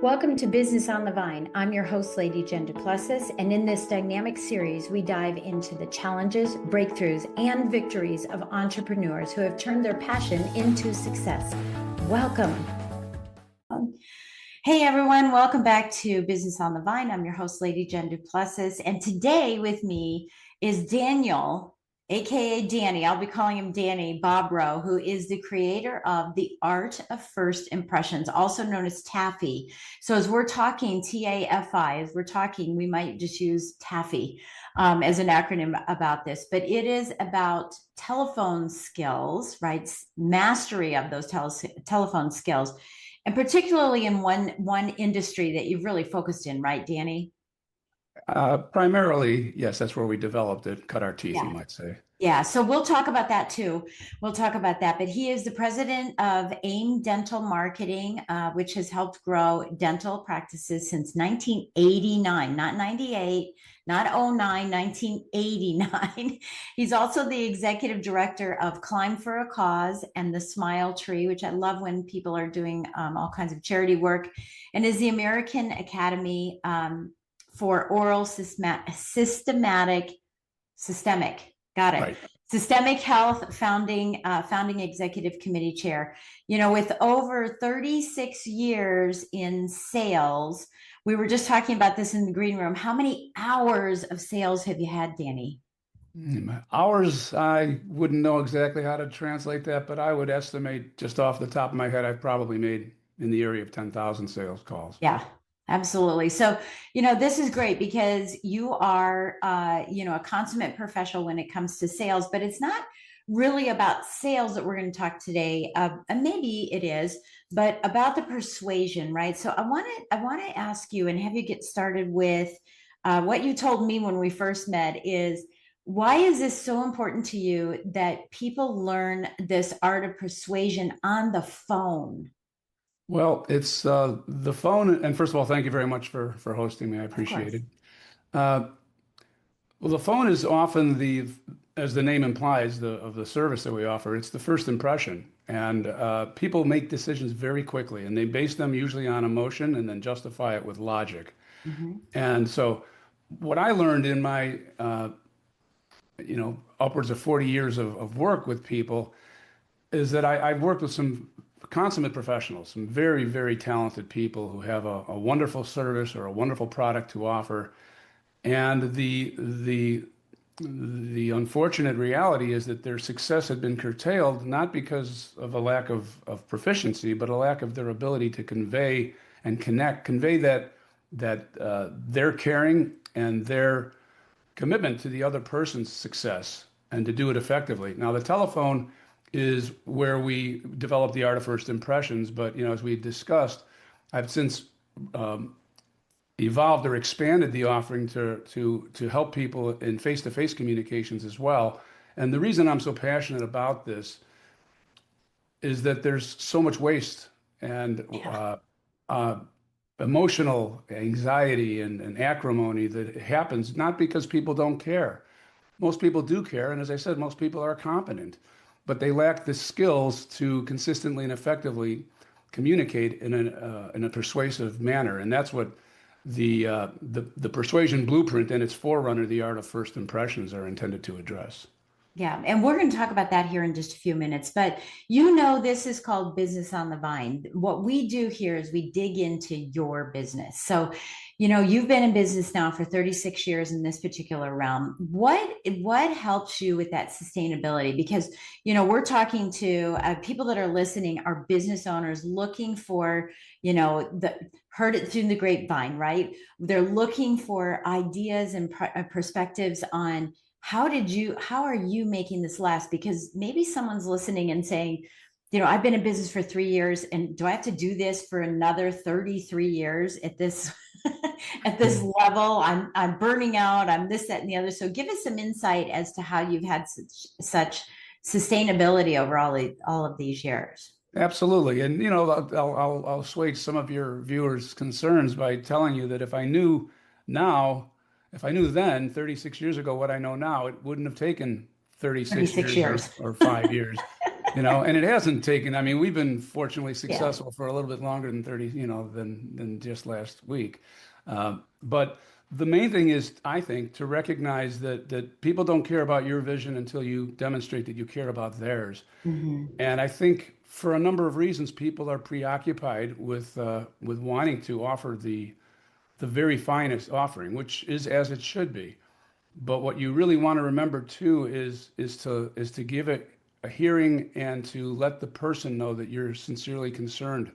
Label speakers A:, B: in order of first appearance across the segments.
A: Welcome to Business on the Vine. I'm your host, Lady Jen Du Plessis, and in this dynamic series, we dive into the challenges, breakthroughs, and victories of entrepreneurs who have turned their passion into success. Welcome. Hey everyone, welcome back to Business on the Vine. I'm your host, Lady Jen Du Plessis, and today with me is Daniel, aka Danny. I'll be calling him Danny Bobrow, who is the creator of the Art of First Impressions, also known as TAFI. So as we're talking TAFI, as we're talking, we might just use TAFI as an acronym about this, but it is about telephone skills, right? Mastery of those telephone skills. And particularly in one industry that you've really focused in, right, Danny?
B: Primarily, yes, that's where we developed it, cut our teeth, you
A: Yeah.
B: might say.
A: Yeah, so we'll talk about that too. We'll talk about that. But he is the president of AIM Dental Marketing, which has helped grow dental practices since 1989, not 98, not '09, 1989. He's also the executive director of Climb for a Cause and the Smile Tree, which I love when people are doing all kinds of charity work, and is the American Academy for Oral Systemic. Got it.
B: Right.
A: Systemic Health founding executive committee chair. You know, with over 36 years in sales, we were just talking about this in the green room. How many hours of sales have you had, Danny?
B: Hours, I wouldn't know exactly how to translate that, but I would estimate just off the top of my head, I've probably made in the area of 10,000 sales calls.
A: Yeah, absolutely. So, this is great because you are, a consummate professional when it comes to sales, but it's not really about sales that we're going to talk today. And maybe it is, but about the persuasion, right? So I want to ask you and have you get started with what you told me when we first met is why is this so important to you that people learn this art of persuasion on the phone?
B: Well, it's the phone, and first of all, thank you very much for hosting me. I
A: Of
B: appreciate
A: course.
B: it. Uh, well, the phone is often as the name implies, of the service that we offer. It's the first impression, and people make decisions very quickly, and they base them usually on emotion and then justify it with logic.
A: Mhm.
B: And so, what I learned in my upwards of 40 years of work with people is that I've worked with some consummate professionals, some very, very talented people who have a wonderful service or a wonderful product to offer. And the unfortunate reality is that their success had been curtailed, not because of a lack of proficiency, but a lack of their ability to convey and convey that their caring and their commitment to the other person's success and to do it effectively. Now, the telephone is where we develop the art of first impressions, but as we discussed, I've since evolved or expanded the offering to help people in face-to-face communications as well. And the reason I'm so passionate about this is that there's so much waste and
A: Yeah.
B: uh, emotional anxiety and acrimony that happens not because people don't care. Most people do care, and as I said, most people are competent, but they lack the skills to consistently and effectively communicate in a persuasive manner, and that's what the Persuasion Blueprint and its forerunner, the Art of First Impressions, are intended to address.
A: Yeah, and we're going to talk about that here in just a few minutes. But this is called Business on the Vine. What we do here is we dig into your business. So, you've been in business now for 36 years in this particular realm. What helps you with that sustainability? Because, we're talking to people that are listening are business owners looking for, the heard it through the grapevine, right? They're looking for ideas and perspectives on how are you making this last? Because maybe someone's listening and saying, I've been in business for 3 years and do I have to do this for another 33 years at this at this level? I'm burning out, I'm this, that, and the other. So give us some insight as to how you've had such sustainability over all of these years.
B: Absolutely, and I'll assuage some of your viewers' concerns by telling you that now, if I knew then, 36 years ago, what I know now, it wouldn't have taken 36
A: 36
B: years
A: years.
B: or 5 years. And it hasn't taken, I mean, we've been fortunately
A: Yeah.
B: successful for a little bit longer than 30, than just last week. But the main thing is, I think, to recognize that people don't care about your vision until you demonstrate that you care about theirs.
A: Hmm.
B: And I think for a number of reasons, people are preoccupied with wanting to offer the very finest offering, which is as it should be. But what you really want to remember too is to give it a hearing and to let the person know that you're sincerely concerned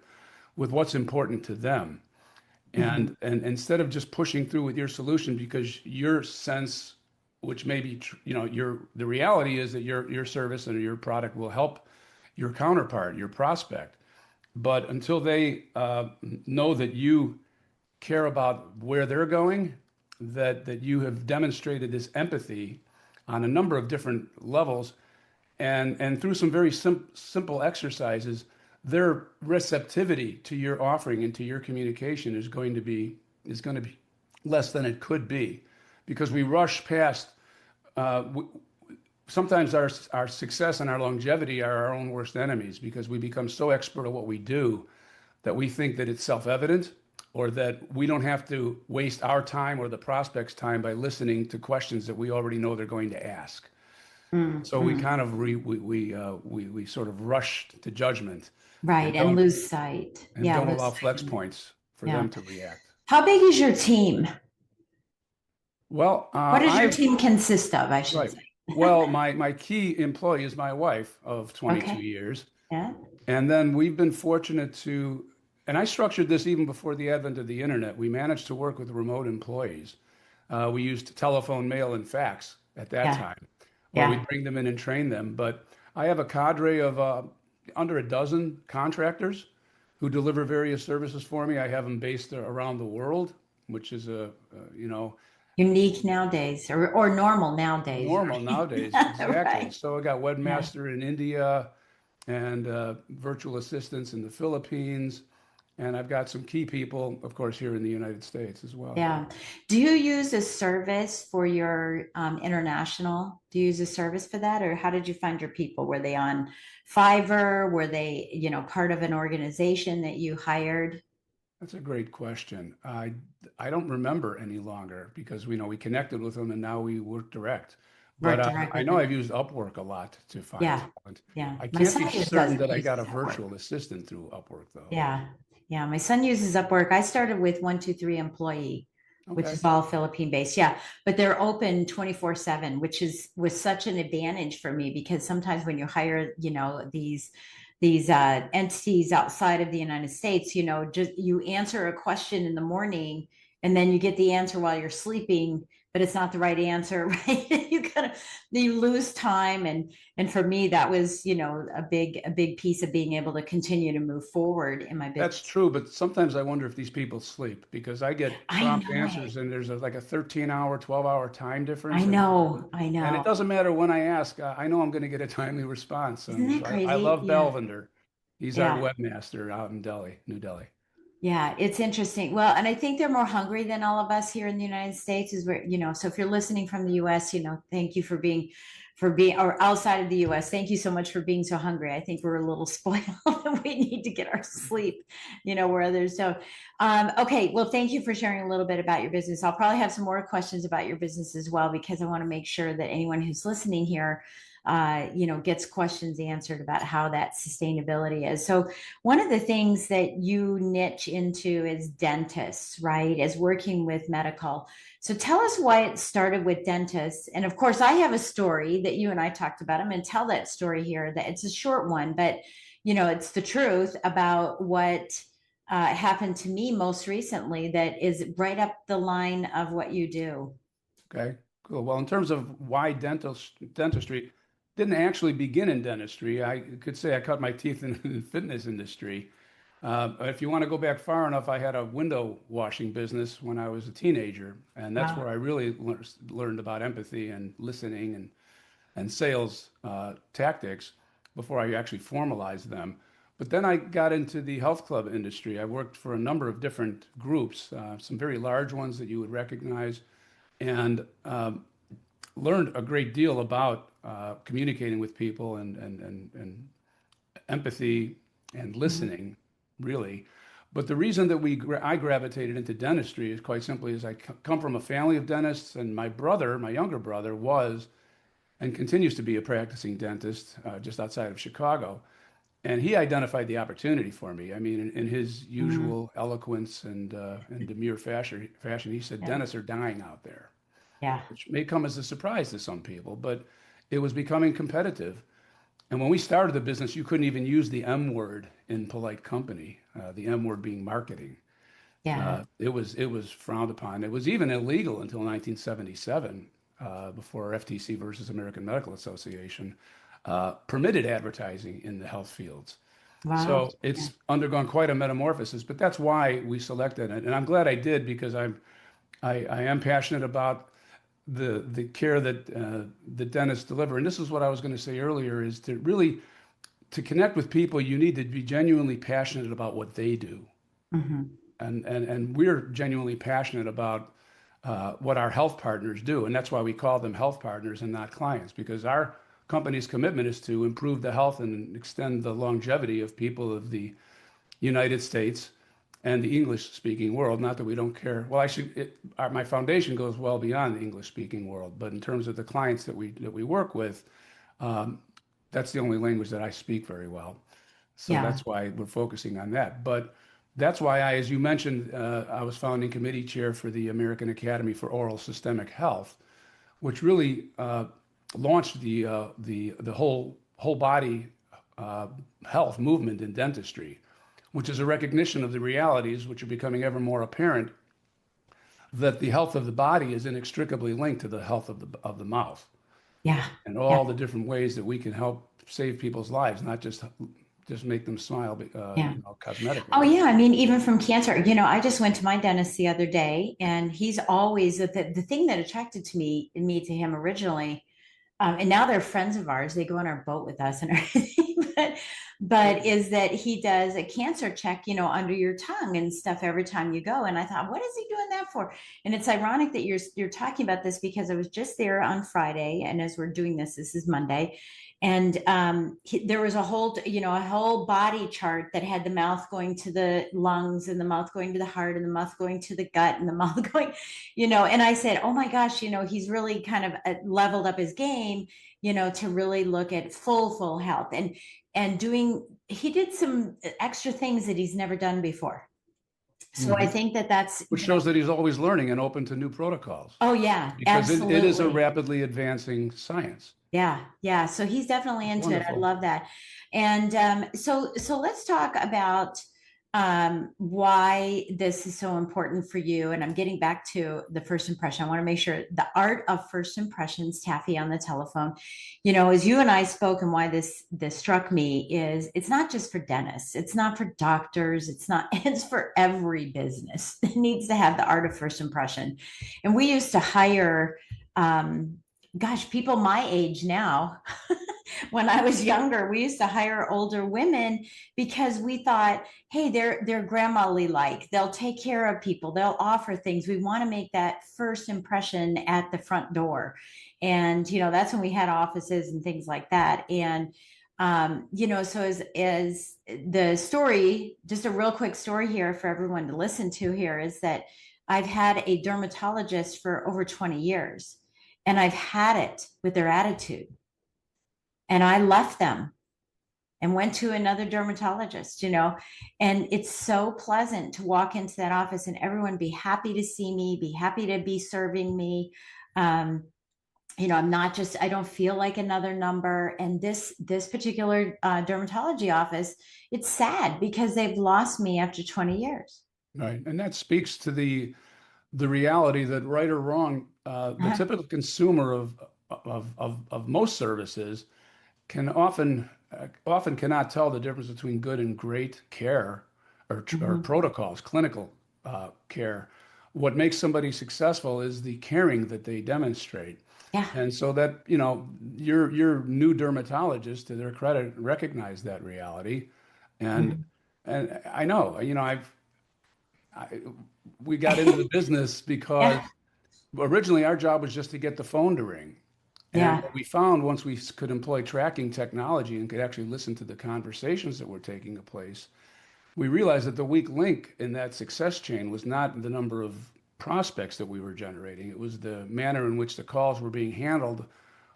B: with what's important to them.
A: Hmm.
B: And instead of just pushing through with your solution because your sense, which may be your the reality is that your service and your product will help your counterpart, your prospect. But until they know that you care about where they're going, that you have demonstrated this empathy on a number of different levels, and through some very simple exercises, their receptivity to your offering and to your communication is going to be less than it could be, because we rush past. Uh, Sometimes our success and our longevity are our own worst enemies because we become so expert at what we do that we think that it's self-evident, or that we don't have to waste our time or the prospect's time by listening to questions that we already know they're going to ask. So we
A: Hmm.
B: kind of we sort of rush to judgment and
A: Right. And
B: don't
A: lose sight.
B: and
A: Yeah.
B: don't
A: Lose
B: allow
A: sight
B: flex
A: of it.
B: points for
A: Yeah.
B: them to react.
A: How big is your team?
B: Well,
A: What does your
B: I've
A: team consist of, I should
B: right.
A: say?
B: Well, my key employee is my wife of 22
A: Okay.
B: years.
A: Yeah.
B: And then we've been fortunate and I structured this even before the advent of the internet. We managed to work with remote employees. We used telephone, mail, and fax at that
A: Yeah.
B: time, or we'd
A: Yeah.
B: bring them in and train them. But I have a cadre of under a dozen contractors who deliver various services for me. I have them based around the world, which is
A: Unique nowadays, or normal nowadays,
B: normal nowadays.
A: right?
B: Exactly.
A: Right.
B: So I got
A: Yeah.
B: webmaster in India and virtual assistants in the Philippines. And I've got some key people, of course, here in the United States as well.
A: Yeah. Do you use a service for your international? Do you use a service for that, or how did you find your people? Were they on Fiverr? Were they, part of an organization that you hired?
B: That's a great question. I don't remember any longer because we connected with them and now we work direct. But
A: Work direct
B: I
A: with
B: know
A: them?
B: I've used Upwork a lot to find
A: Yeah.
B: talent.
A: Yeah.
B: I
A: My
B: can't be
A: son
B: certain that I got
A: uses
B: a
A: Upwork.
B: virtual assistant through Upwork though.
A: Yeah. Yeah. My son uses Upwork. I started with 123 Employee, which
B: Okay.
A: is all Philippine based. Yeah. But they're open 24/7, which was such an advantage for me because sometimes when you hire, these entities outside of the United States, just you answer a question in the morning and then you get the answer while you're sleeping, but it's not the right answer, right? You lose time, and for me that was a big piece of being able to continue to move forward in my
B: That's
A: business.
B: true, but sometimes I wonder if these people sleep because I get
A: I
B: prompt
A: know it.
B: answers and there's like a 13-hour, 12-hour time
A: I
B: difference.
A: know. I
B: And it
A: know.
B: doesn't matter when I ask, I know I'm going to get a timely response.
A: Isn't
B: And
A: that
B: I
A: crazy?
B: love
A: Yeah.
B: Belvender. He's our
A: Yeah.
B: webmaster out in Delhi, New Delhi.
A: Yeah, it's interesting. Well, and I think they're more hungry than all of us here in the United States, is where, so if you're listening from the US, thank you for being, or outside of the US, thank you so much for being so hungry. I think we're a little spoiled and we need to get our sleep, where others don't. Okay, well, thank you for sharing a little bit about your business. I'll probably have some more questions about your business as well, because I want to make sure that anyone who's listening here, gets questions answered about how that sustainability is. So one of the things that you niche into is dentists, right? As working with medical. So tell us why it started with dentists. And of course, I have a story that you and I talked about. I'm going to tell that story here. That it's a short one, but it's the truth about what happened to me most recently. That is right up the line of what you do.
B: Okay, cool. Well, in terms of why dentistry, didn't actually begin in dentistry. I could say I cut my teeth in the fitness industry. If you want to go back far enough, I had a window washing business when I was a teenager, and that's where
A: Wow.
B: I really learned about empathy and listening and sales tactics before I actually formalized them. But then I got into the health club industry. I worked for a number of different groups, some very large ones that you would recognize, and learned a great deal about communicating with people and empathy and
A: Mhm.
B: listening, really. But the reason that I gravitated into dentistry is quite simply is come from a family of dentists, and my brother, my younger brother, was and continues to be a practicing dentist just outside of Chicago. And he identified the opportunity for me. I mean, in his
A: Mhm.
B: usual eloquence and demure fashion, he said,
A: Yeah.
B: dentists are dying out there,
A: Yeah.
B: which may come as a surprise to some people, but it was becoming competitive. And when we started the business, you couldn't even use the M word in polite company, the M word being marketing.
A: Yeah.
B: It was frowned upon. It was even illegal until 1977, before FTC versus American Medical Association permitted advertising in the health fields.
A: Wow.
B: So
A: Yeah.
B: it's undergone quite a metamorphosis, but that's why we selected it. And I'm glad I did because I am passionate about the care that the dentists deliver. And this is what I was going to say earlier is to really to connect with people, you need to be genuinely passionate about what they do.
A: Mhm.
B: And we're genuinely passionate about what our health partners do, and that's why we call them health partners and not clients, because our company's commitment is to improve the health and extend the longevity of people of the United States and the English-speaking world. Not that we don't care. Well, my foundation goes well beyond the English-speaking world, but in terms of the clients that we work with, um, that's the only language that I speak very well. So
A: Yeah.
B: that's why we're focusing on that. But that's why as you mentioned, I was founding committee chair for the American Academy for Oral Systemic Health, which really launched the whole body uh, health movement in dentistry, which is a recognition of the realities which are becoming ever more apparent that the health of the body is inextricably linked to the health of the mouth
A: Yeah.
B: and
A: Yeah.
B: all the different ways that we can help save people's lives, not just make them smile,
A: Yeah. Oh,
B: cosmetically.
A: yeah. I mean, even from cancer, I just went to my dentist the other day, and he's always the thing that attracted me to him originally. And now they're friends of ours. They go on our boat with us and everything. But is that he does a cancer check, under your tongue and stuff every time you go. And I thought, what is he doing that for? And it's ironic that you're talking about this because I was just there on Friday, and as we're doing this is Monday, and there was a whole body chart that had the mouth going to the lungs, and the mouth going to the heart, and the mouth going to the gut, and the mouth going, and I said, oh my gosh, he's really kind of leveled up his game, to really look at full health, and he did some extra things that he's never done before. So I
B: Mhm.
A: think that that's,
B: Which shows that he's always learning and open to new protocols
A: oh yeah,
B: because it is a
A: absolutely.
B: rapidly advancing science.
A: Yeah, yeah. So he's definitely
B: It's
A: into it. I
B: wonderful.
A: love that. And so let's talk about why this is so important for you. And I'm getting back to the first impression. I want to make sure the art of first impressions, TAFI on the telephone. As you and I spoke, and why this struck me is it's not just for dentists, it's not for doctors, it's not, it's for every business. It needs to have the art of first impression. And we used to hire gosh, people my age now, when I was younger, we used to hire older women because we thought, hey, they're grandmotherly like. They'll take care of people. They'll offer things. We want to make that first impression at the front door. And that's when we had offices and things like that. And so as the story, just a real quick story here for everyone to listen to here is that I've had a dermatologist for over 20 years, and I've had it with their attitude. And I left them and went to another dermatologist, and it's so pleasant to walk into that office and everyone be happy to see me, be happy to be serving me. Um, I'm not just, I don't feel like another number. And this particular dermatology office, it's sad because they've lost me after 20 years.
B: Right. And that speaks to the reality that right or wrong, the
A: Uh-huh.
B: typical consumer of most services can often cannot tell the difference between good and great care or
A: Mhm.
B: protocols, clinical care. What makes somebody successful is the caring that they demonstrate.
A: Yeah.
B: And so that, your new dermatologist, to their credit, recognized that reality. And
A: Mhm.
B: and I know, I, we got into the business because
A: Yeah.
B: originally our job was just to get the phone to ring. And
A: Yeah.
B: what we found once we could employ tracking technology and could actually listen to the conversations that were taking place, we realized that the weak link in that success chain was not the number of prospects that we were generating. It was the manner in which the calls were being handled,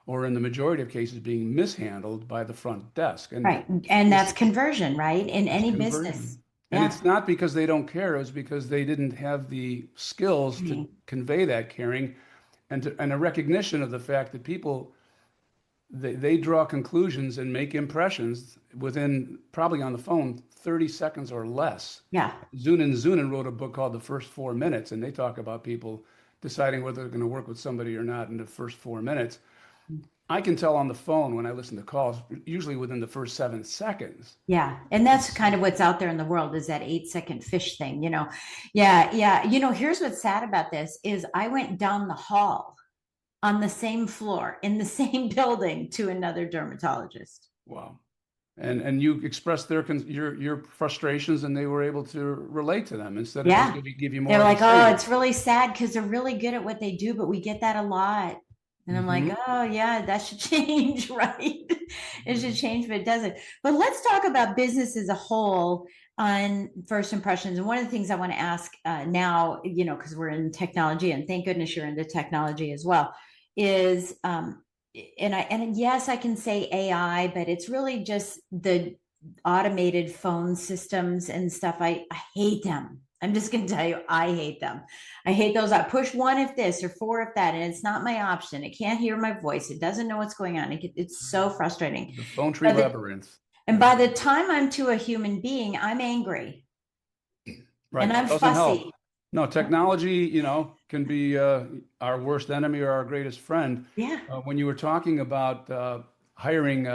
B: or in the majority of cases, being mishandled by the front desk. And
A: Right. And
B: this
A: that's conversion, right? In
B: is
A: any business.
B: conversion. And
A: Yeah.
B: it's not because they don't care, it's because they didn't have the skills to convey that caring and a recognition of the fact that people they draw conclusions and make impressions within probably on the phone 30 seconds or less.
A: Yeah.
B: Zunin wrote a book called The First 4 Minutes, and they talk about people deciding whether they're going to work with somebody or not in the first 4 minutes. I can tell on the phone when I listen to calls, usually within the first 7 seconds.
A: Yeah. And that's
B: It's
A: kind of what's out there in the world is that 8-second fish thing, you know. Yeah. Yeah. You know, here's what's sad about this is I went down the hall on the same floor in the same building to another dermatologist.
B: wow. And you expressed your frustrations, and they were able to relate to them instead of just
A: Yeah.
B: give you
A: They're
B: more of a
A: like, oh,
B: say.
A: it's really sad because they're really good at what they do, but we get that a lot. And I'm like,
B: Hmm.
A: oh, yeah, that should change, right? It should change, but it doesn't. But let's talk about business as a whole on first impressions. And one of the things I want to ask now, you know, because we're in technology, and thank goodness you're into technology as well, is and yes, I can say AI, but it's really just the automated phone systems and stuff. I hate them. I'm just going to tell you, I hate them. I hate those. I push one if this or four if that, and it's not my option. It can't hear my voice. It doesn't know what's going on. It's so frustrating.
B: The phone tree
A: By the,
B: labyrinth.
A: and
B: Yeah.
A: by the time I'm to a human being, I'm angry and
B: Right.
A: I'm
B: Doesn't help.
A: fussy.
B: No, technology, can be our worst enemy or our greatest friend.
A: Yeah.
B: When you were talking about hiring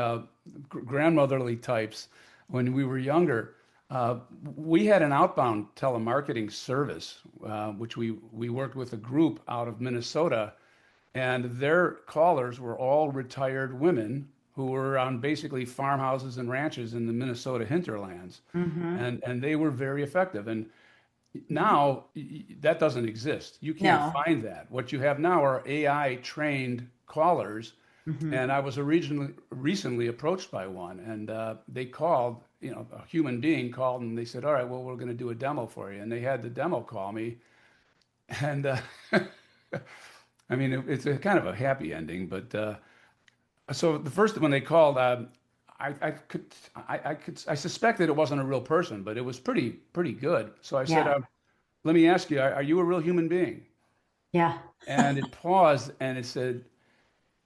B: grandmotherly types when we were younger, uh, we had an outbound telemarketing service, which we worked with a group out of Minnesota, and their callers were all retired women who were on basically farmhouses and ranches in the Minnesota hinterlands,
A: Mm-hmm.
B: and they were very effective. And now that doesn't exist. You can't
A: No.
B: find that. What you have now are AI trained callers.
A: Mm-hmm.
B: And I was originally recently approached by one, and they called, a human being called, and they said, "All right, well, we're going to do a demo for you." And they had the demo call me, and I mean, it's a kind of a happy ending. But so the first when they called, I suspected it wasn't a real person, but it was pretty good. So I said,
A: Yeah.
B: "Let me ask you, are you a real human being?"
A: Yeah.
B: And it paused, and it said,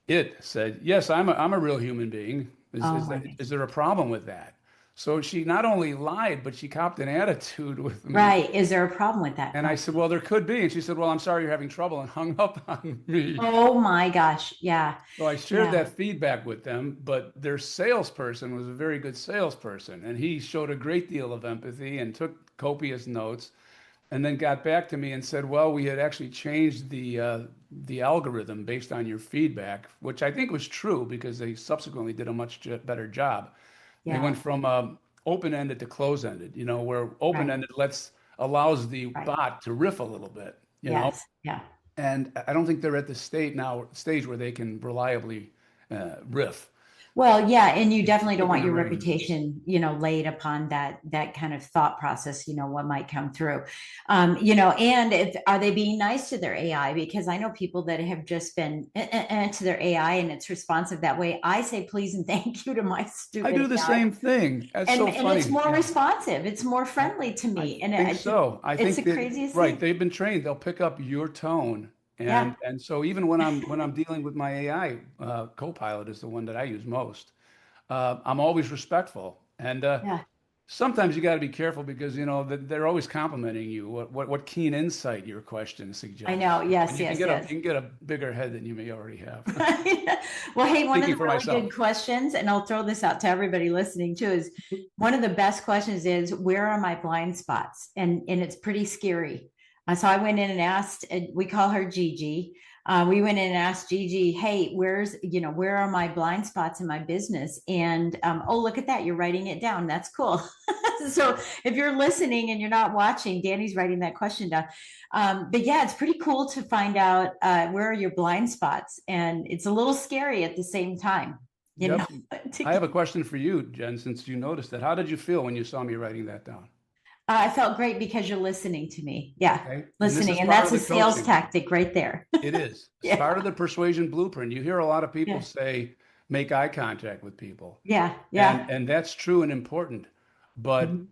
B: "Yes, I'm a real human being.
A: Oh
B: Is
A: my
B: that
A: God.
B: is there a problem with that?" So she not only lied, but she copped an attitude with me.
A: Right. Is there a problem with that?
B: And I
A: Right.
B: said, "Well, there could be." And she said, "Well, I'm sorry you're having trouble," and hung up on me.
A: Oh my gosh. Yeah.
B: So I shared
A: Yeah.
B: that feedback with them, but their salesperson was a very good salesperson, and he showed a great deal of empathy and took copious notes, and then got back to me and said, "Well, we had actually changed the algorithm based on your feedback," which I think was true because they subsequently did a much better job. They
A: Yeah.
B: went from open-ended to close-ended, where
A: Right.
B: open-ended allows the
A: Right.
B: bot to riff a little bit,
A: Yes. Yeah.
B: and I don't think they're at the stage where they can reliably riff
A: Well, yeah, and you definitely don't
B: within
A: want
B: the
A: your
B: range.
A: reputation, laid upon that kind of thought process, what might come through. And if are they being nice to their AI? Because I know people that have just been to their AI and it's responsive that way. I say please and thank you to my
B: I
A: stupid
B: do the
A: AI.
B: same thing. That's so
A: And it's
B: funny.
A: more
B: Yeah.
A: responsive. It's more
B: I,
A: friendly to
B: I
A: me. And
B: think so. I
A: it's
B: think
A: the
B: that
A: craziest
B: right.
A: thing.
B: They've been trained. They'll pick up your tone,
A: Yeah.
B: and so even when I'm dealing with my AI, Copilot is the one that I use most. I'm always respectful, and
A: Yeah.
B: sometimes you got to be careful because they're always complimenting you. What keen insight your question
A: I
B: suggests,
A: know.
B: and
A: Yes,
B: you can
A: yes,
B: get a
A: yes.
B: you can get a bigger head than you may already have.
A: Well, hey, one of
B: Speaking
A: the
B: for
A: really
B: myself.
A: good questions, and I'll throw this out to everybody listening too, is one of the best questions is where are my blind spots? And it's pretty scary. So I went in and asked, we call her Gigi. We went in and asked Gigi, hey, where are my blind spots in my business? And oh, look at that. You're writing it down. That's cool. So if you're listening and you're not watching, Danny's writing that question down. But yeah, it's pretty cool to find out where are your blind spots. And it's a little scary at the same time, you know.
B: Yep. I have a question for you, Jen, since you noticed that. How did you feel when you saw me writing that down?
A: I felt great because you're listening to me. Yeah,
B: Okay. And this is
A: listening. And
B: part
A: that's
B: of
A: a
B: the
A: sales
B: coaching.
A: tactic right there.
B: It is. It's
A: Yeah.
B: part of the persuasion blueprint. You hear a lot of people
A: Yeah.
B: say, make eye contact with people.
A: Yeah.
B: And
A: Yeah.
B: and that's true and important. But
A: Mhm.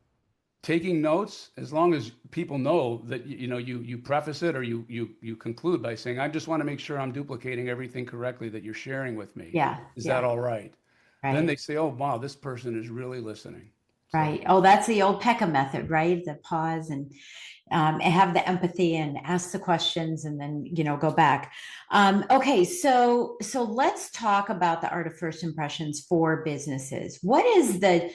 B: taking notes, as long as people know that you preface it or you conclude by saying, I just want to make sure I'm duplicating everything correctly that you're sharing with me.
A: Yeah.
B: Is that
A: Yeah.
B: all right? Then
A: Right.
B: they say, oh wow, this person is really listening. So
A: Right. Oh, that's the old Peckham method, right? The pause and have the empathy and ask the questions and then, go back. Okay. So let's talk about the art of first impressions for businesses. What is the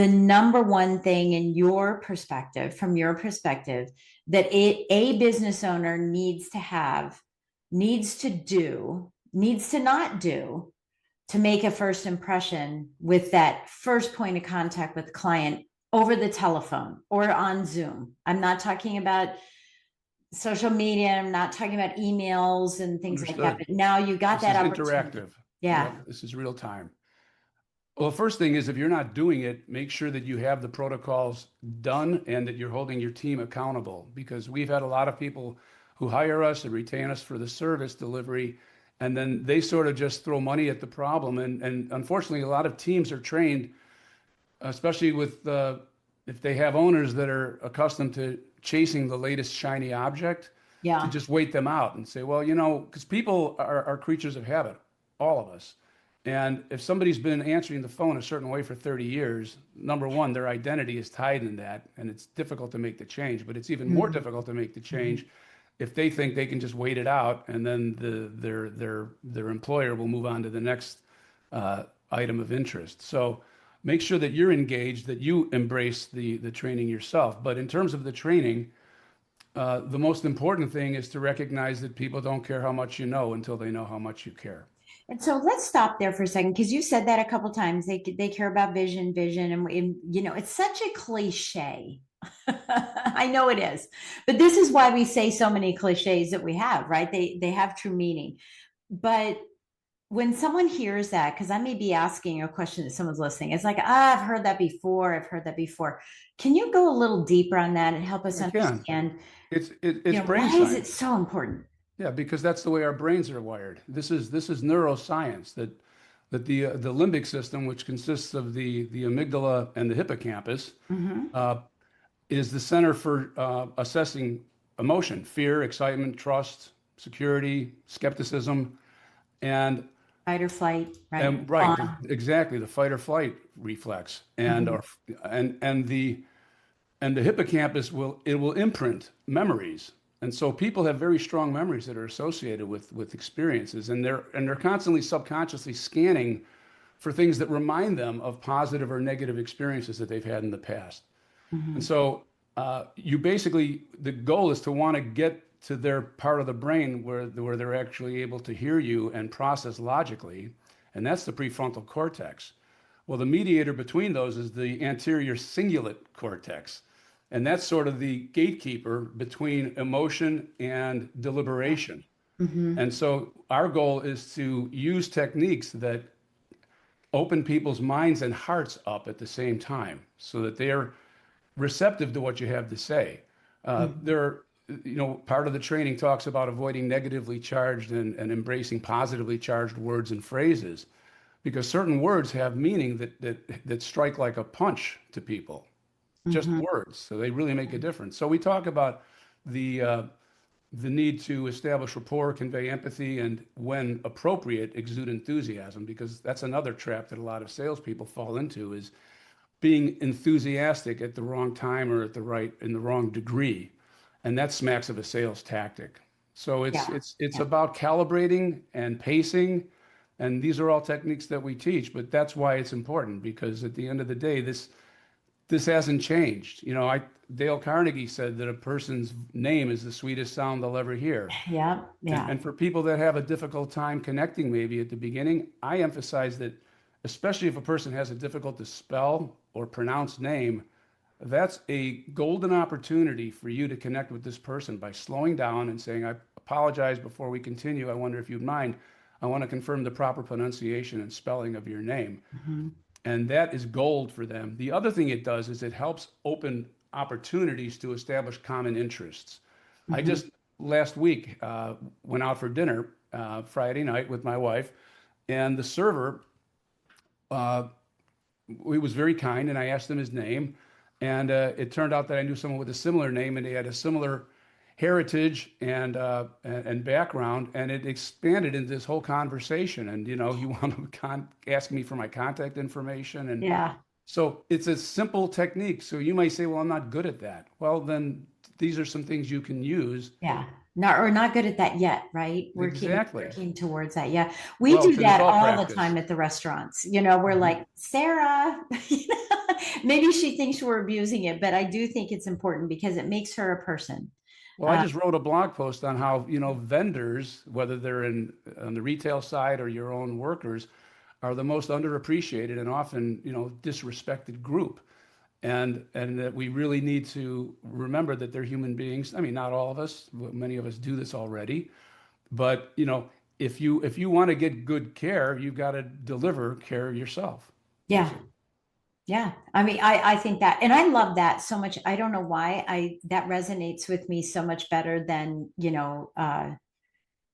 A: number one thing in your perspective, from your perspective, that a business owner needs to have, needs to do, needs to not do to make a first impression with that first point of contact with the client over the telephone or on Zoom? I'm not talking about social media. I'm not talking about emails and things like that.
B: understood.
A: But now you got
B: This
A: that
B: is
A: opportunity.
B: interactive.
A: Yeah.
B: Yep, this is real time. Well, first thing is if you're not doing it, make sure that you have the protocols done and that you're holding your team accountable because we've had a lot of people who hire us and retain us for the service delivery, and then they sort of just throw money at the problem. And unfortunately, a lot of teams are trained, especially with if they have owners that are accustomed to chasing the latest shiny object, to
A: Yeah.
B: just wait them out and say, well, because people are creatures of habit, all of us. And if somebody's been answering the phone a certain way for 30 years, number one, their identity is tied in that, and it's difficult to make the change. But it's even more
A: Mhm.
B: difficult to make the
A: Mhm.
B: change if they think they can just wait it out, and then their employer will move on to the next item of interest. So make sure that you're engaged, that you embrace the training yourself. But in terms of the training, the most important thing is to recognize that people don't care how much you know until they know how much you care.
A: And so let's stop there for a second because you said that a couple times. They care about vision, and it's such a cliche. I know it is, but this is why we say so many cliches that we have, right? They have true meaning. But when someone hears that, because I may be asking a question that someone's listening, it's like, I've heard that before. I've heard that before. Can you go a little deeper on that and help us
B: I can.
A: understand,
B: It's brain
A: why is it
B: science.
A: so important?
B: Yeah, because that's the way our brains are wired. This is neuroscience that the limbic system, which consists of the amygdala and the hippocampus,
A: Hmm.
B: uh, is the center for assessing emotion, fear, excitement, trust, security, skepticism, and
A: Fight or flight, right?
B: and right,
A: Fawn.
B: exactly the fight or flight reflex, and
A: Hmm.
B: or and the hippocampus will imprint memories. And so people have very strong memories that are associated with experiences, and they're constantly subconsciously scanning for things that remind them of positive or negative experiences that they've had in the past. And
A: Hmm.
B: so you basically, the goal is to want to get to their part of the brain where they're actually able to hear you and process logically, and that's the prefrontal cortex. Well, the mediator between those is the anterior cingulate cortex, and that's sort of the gatekeeper between emotion and deliberation.
A: Hmm.
B: And so our goal is to use techniques that open people's minds and hearts up at the same time so that they're receptive to what you have to say.
A: Hmm.
B: There, part of the training talks about avoiding negatively charged and embracing positively charged words and phrases, because certain words have meaning that strike like a punch to people. Just
A: Hmm.
B: words, so they really make a difference. So we talk about the uh, the need to establish rapport, convey empathy, and when appropriate, exude enthusiasm, because that's another trap that a lot of salespeople fall into is being enthusiastic at the wrong time or in the wrong degree, and that smacks of a sales tactic. So it's
A: Yeah.
B: it's it's
A: Yeah.
B: about calibrating and pacing, and these are all techniques that we teach. But that's why it's important, because at the end of the day, this hasn't changed. Dale Carnegie said that a person's name is the sweetest sound they'll ever hear.
A: Yeah, yeah.
B: And for people that have a difficult time connecting maybe at the beginning, I emphasize that, especially if a person has a difficult to spell or pronounce name, that's a golden opportunity for you to connect with this person by slowing down and saying, I apologize before we continue. I wonder if you'd mind. I want to confirm the proper pronunciation and spelling of your name.
A: Mhm.
B: And that is gold for them. The other thing it does is it helps open opportunities to establish common interests. I
A: Mhm.
B: just last week went out for dinner Friday night with my wife, and the server uh, he was very kind, and I asked him his name, and it turned out that I knew someone with a similar name, and they had a similar heritage and background, and it expanded into this whole conversation. And he wanted to ask me for my contact information, and
A: Yeah,
B: so it's a simple technique. So you might say, "Well, I'm not good at that." Well, then these are some things you can use.
A: yeah. Not or not good at that yet, right? Working
B: Exactly.
A: working towards that. Yeah. We
B: Well,
A: do
B: because it's
A: that
B: all
A: all the
B: practice.
A: time at the restaurants. We're
B: Mhm.
A: like, Sarah, maybe she thinks we're abusing it, but I do think it's important because it makes her a person.
B: Well, I
A: Uh,
B: just wrote a blog post on how, vendors, whether they're on the retail side or your own workers, are the most underappreciated and often, disrespected group. And that we really need to remember that they're human beings. I mean, not all of us, but many of us do this already. But, if you want to get good care, you've got to deliver care yourself,
A: yeah.
B: basically.
A: Yeah. I mean, I think that, and I love that so much. I don't know why that resonates with me so much better than,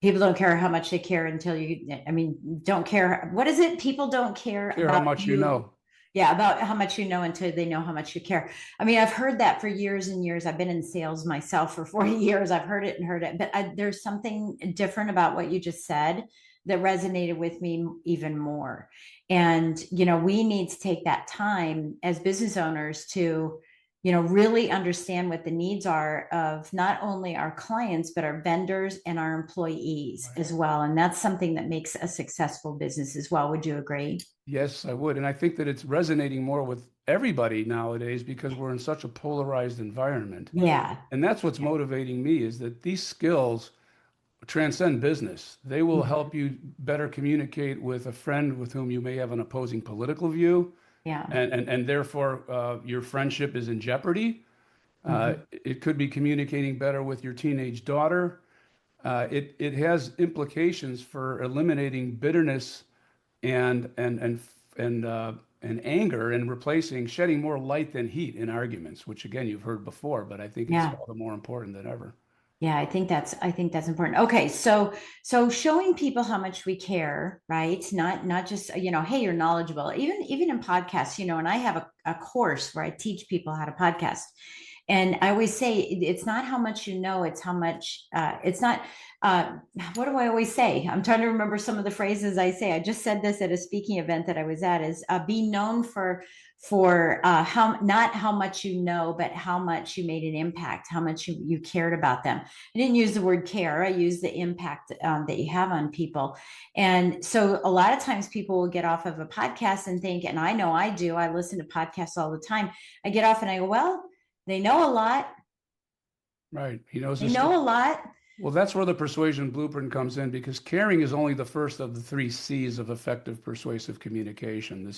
A: people don't care how much they care until I mean, don't care. What is it? People don't care
B: Care how
A: about
B: much you
A: you.
B: know.
A: Yeah, about how much you know until they know how much you care. I mean, I've heard that for years and years. I've been in sales myself for 40 years. I've heard it, but there's something different about what you just said that resonated with me even more. And, we need to take that time as business owners to, really understand what the needs are of not only our clients, but our vendors and our employees
B: Right.
A: as well. And that's something that makes a successful business as well. Would you agree?
B: Yes, I would. And I think that it's resonating more with everybody nowadays because we're in such a polarized environment.
A: Yeah.
B: And that's what's motivating me is that these skills transcend business. They will
A: Mhm.
B: help you better communicate with a friend with whom you may have an opposing political view,
A: Yeah.
B: and therefore your friendship is in jeopardy.
A: Mhm.
B: It could be communicating better with your teenage daughter. It has implications for eliminating bitterness and and and and anger and replacing shedding more light than heat in arguments, which again you've heard before, but I think it's
A: Yeah.
B: all the more important than ever.
A: Yeah, I think that's important. Okay, so showing people how much we care, right? Not just, hey, you're knowledgeable. Even in podcasts, and I have a course where I teach people how to podcast. And I always say it's not how much you know, it's how much it's not uh what do I always say? I'm trying to remember some of the phrases I say. I just said this at a speaking event that I was at is be known for how not how much you know, but how much you made an impact, how much you cared about them. I didn't use the word care. I used the impact that you have on people. And so a lot of times people will get off of a podcast and think, and I know I do, I listen to podcasts all the time. I get off and I go, well, they know a lot.
B: Right. He knows
A: They
B: his stuff.
A: know a lot.
B: Well, that's where the persuasion blueprint comes in because caring is only the first of the three C's of effective persuasive communication.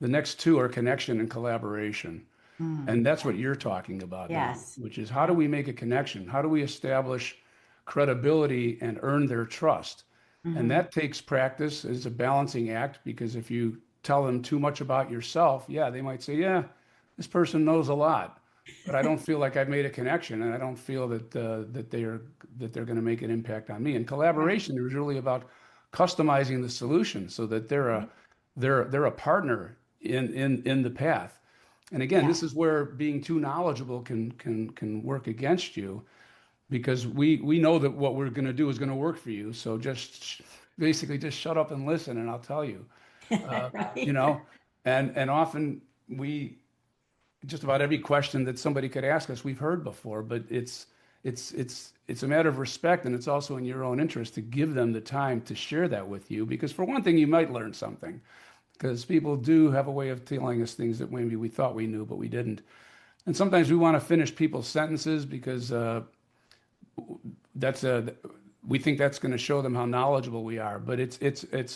B: The next two are connection and collaboration. And that's what you're talking about now,
A: Yes.
B: which is how do
A: Yeah.
B: we make a connection? How do we establish credibility and earn their trust? And
A: Mhm.
B: that takes practice. It's a balancing act because if you tell them too much about yourself, yeah, they might say, yeah, this person knows a lot, but I don't feel like I've made a connection, and I don't feel that they're going to make an impact on me. And
A: Right.
B: collaboration is really about customizing the solution so that they're a partner in the path. And again,
A: Yeah.
B: this is where being too knowledgeable can work against you because we know that what we're going to do is going to work for you. So basically just shut up and listen, and I'll tell you. Uh, you
A: Right.
B: know, and often we just about every question that somebody could ask us, we've heard before, but it's a matter of respect, and it's also in your own interest to give them the time to share that with you because for one thing, you might learn something. because people do have a way of telling us things that maybe we thought we knew, but we didn't. And sometimes we want to finish people's sentences because that's we think that's going to show them how knowledgeable we are. But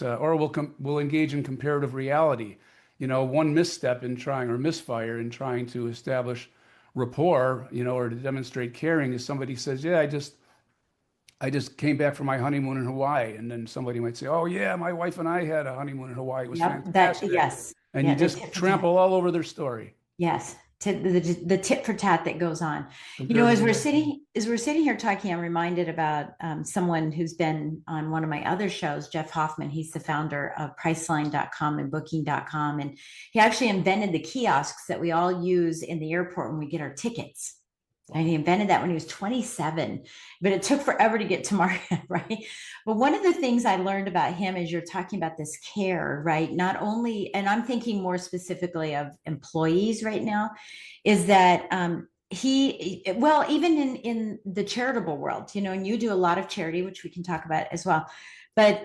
B: or we'll engage in comparative reality. You know, one misstep in trying or misfire in trying to establish rapport, you know, or to demonstrate caring is somebody says, "Yeah, I just came back from my honeymoon in Hawaii," and then somebody might say, "Oh yeah, my wife and I had a honeymoon in Hawaii. It was
A: Yep. That,
B: fantastic,"
A: yes.
B: and you
A: Yeah. The
B: just
A: tit for tat.
B: trample all over their story.
A: Yes, the tit for tat that goes on. You know,
B: Comparative reality.
A: as we're sitting here talking, I'm reminded about someone who's been on one of my other shows, Jeff Hoffman. He's the founder of Priceline.com and Booking.com, and he actually invented the kiosks that we all use in the airport when we get our tickets. And he invented that when he was 27, but it took forever to get to market, right? But one of the things I learned about him is you're talking about this care, right? Not only, and I'm thinking more specifically of employees right now, is that well, even in the charitable world, you know, and you do a lot of charity, which we can talk about as well. But